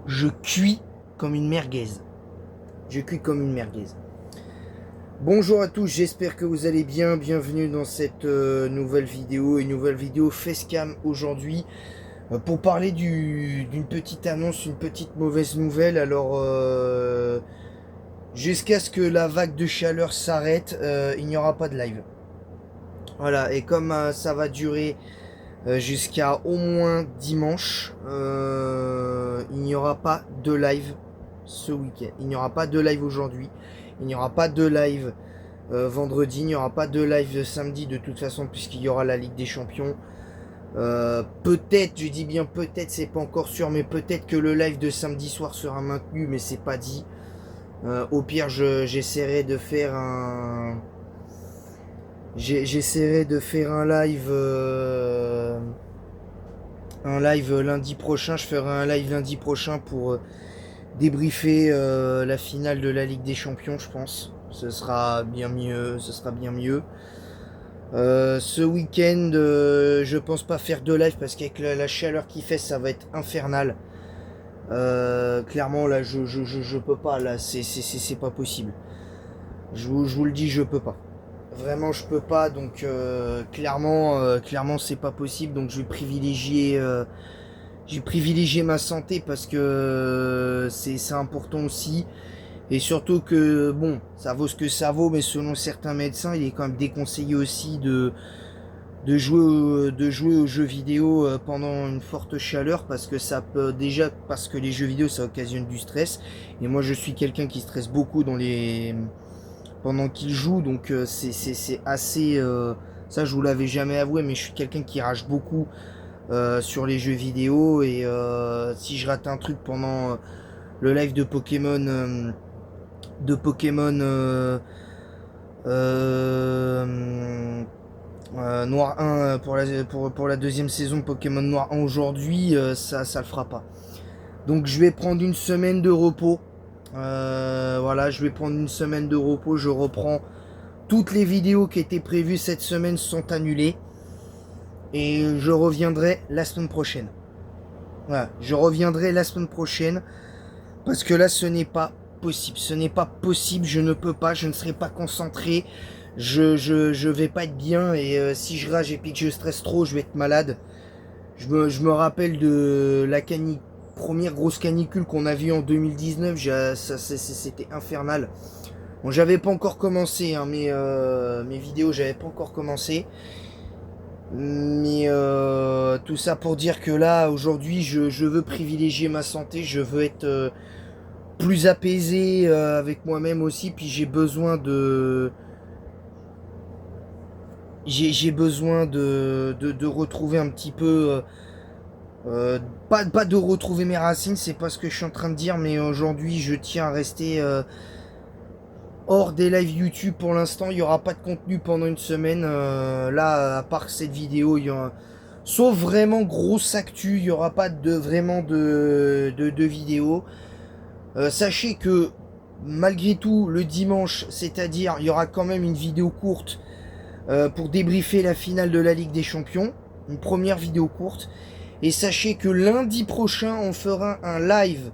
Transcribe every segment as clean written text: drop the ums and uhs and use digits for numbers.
je cuis comme une merguez. Je cuis comme une merguez. Bonjour à tous, j'espère que vous allez bien. Bienvenue dans cette nouvelle vidéo. Une nouvelle vidéo facecam aujourd'hui pour parler d'une petite annonce, une petite mauvaise nouvelle. Alors, jusqu'à ce que la vague de chaleur s'arrête, il n'y aura pas de live. Voilà, et comme ça va durer jusqu'à au moins dimanche, il n'y aura pas de live ce week-end. Il n'y aura pas de live aujourd'hui. Il n'y aura pas de live vendredi. Il n'y aura pas de live samedi de toute façon puisqu'il y aura la Ligue des Champions. Peut-être, je dis bien peut-être, c'est pas encore sûr, mais peut-être que le live de samedi soir sera maintenu, mais c'est pas dit. Au pire, j'essaierai de faire j'essaierai de faire un live lundi prochain. Je ferai un live lundi prochain pour débriefer la finale de la Ligue des Champions, je pense. Ce sera bien mieux. Ce sera bien mieux. Ce week-end, je pense pas faire de live parce qu'avec la chaleur qu'il fait, ça va être infernal. Clairement, là, je peux pas. Là, c'est pas possible. Je vous le dis, je peux pas. Vraiment, je peux pas. Donc, clairement, c'est pas possible. Donc, je vais privilégier ma santé parce que c'est important aussi. Et surtout que, bon, ça vaut ce que ça vaut, mais selon certains médecins, il est quand même déconseillé aussi de jouer aux jeux vidéo pendant une forte chaleur parce que ça peut, déjà, parce que les jeux vidéo, ça occasionne du stress. Et moi, je suis quelqu'un qui stresse beaucoup pendant qu'il joue, donc c'est assez. Ça, je vous l'avais jamais avoué, mais je suis quelqu'un qui rage beaucoup sur les jeux vidéo. Et si je rate un truc pendant le live de Pokémon euh, Noir 1 pour la deuxième saison de Pokémon Noir 1 aujourd'hui, ça le fera pas. Donc je vais prendre une semaine de repos. Voilà, je vais prendre une semaine de repos. Je reprends toutes les vidéos qui étaient prévues cette semaine sont annulées. Et je reviendrai la semaine prochaine. Voilà, je reviendrai la semaine prochaine. Parce que là, ce n'est pas possible. Ce n'est pas possible. Je ne peux pas. Je ne serai pas concentré. Je vais pas être bien. Et si je rage et puis que je stresse trop, je vais être malade. Je me rappelle de la première grosse canicule qu'on a vue en 2019. C'était infernal. Bon, j'avais pas encore commencé hein, mes vidéos, j'avais pas encore commencé. Mais tout ça pour dire que là, aujourd'hui, je veux privilégier ma santé, je veux être plus apaisé avec moi-même aussi, puis j'ai besoin de retrouver un petit peu, pas de retrouver mes racines, c'est pas ce que je suis en train de dire, mais aujourd'hui, je tiens à rester hors des lives YouTube pour l'instant. Il n'y aura pas de contenu pendant une semaine. Là, à part cette vidéo, sauf vraiment grosse actu, il n'y aura pas vraiment de vidéo. Sachez que malgré tout, le dimanche, c'est-à-dire, il y aura quand même une vidéo courte pour débriefer la finale de la Ligue des Champions. Une première vidéo courte. Et sachez que lundi prochain, on fera un live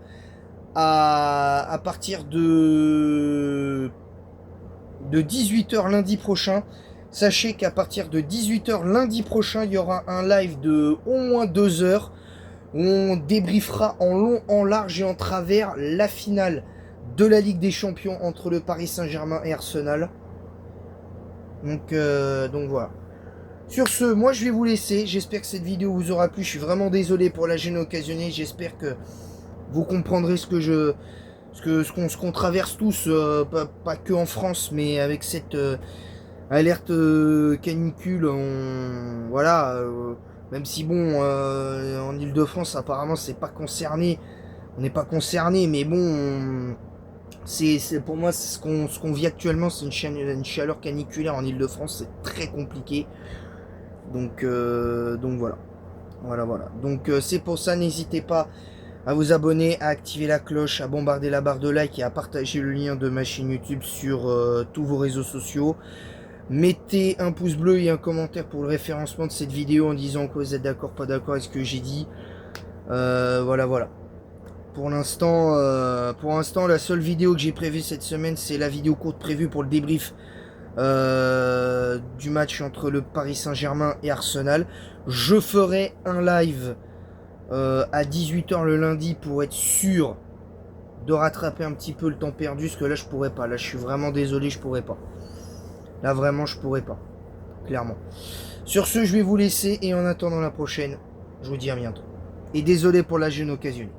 à partir de 18 h lundi prochain. Sachez qu'à partir de 18 h lundi prochain, il y aura un live de au moins 2 heures où on débriefera en long, en large et en travers la finale de la Ligue des Champions entre le Paris Saint-Germain et Arsenal. Donc voilà. Sur ce, moi je vais vous laisser. J'espère que cette vidéo vous aura plu. Je suis vraiment désolé pour la gêne occasionnée. J'espère que vous comprendrez ce qu'on traverse tous, pas que en France, mais avec cette alerte canicule. Voilà, même si bon, en Île-de-France, apparemment, c'est pas concerné. On n'est pas concerné, mais bon, pour moi, c'est ce qu'on vit actuellement, c'est une chaleur caniculaire en Île-de-France, c'est très compliqué. Donc voilà. Voilà. Donc c'est pour ça, n'hésitez pas à vous abonner, à activer la cloche, à bombarder la barre de like et à partager le lien de ma chaîne YouTube sur tous vos réseaux sociaux. Mettez un pouce bleu et un commentaire pour le référencement de cette vidéo en disant que vous êtes d'accord, pas d'accord avec ce que j'ai dit. Voilà. pour l'instant, la seule vidéo que j'ai prévue cette semaine, c'est la vidéo courte prévue pour le débrief du match entre le Paris Saint-Germain et Arsenal. Je ferai un live à 18h le lundi pour être sûr de rattraper un petit peu le temps perdu, parce que là je pourrais pas. Là je suis vraiment désolé, je pourrais pas. Là vraiment je pourrais pas. Clairement. Sur ce, je vais vous laisser et en attendant la prochaine, je vous dis à bientôt. Et désolé pour la gêne occasionnée.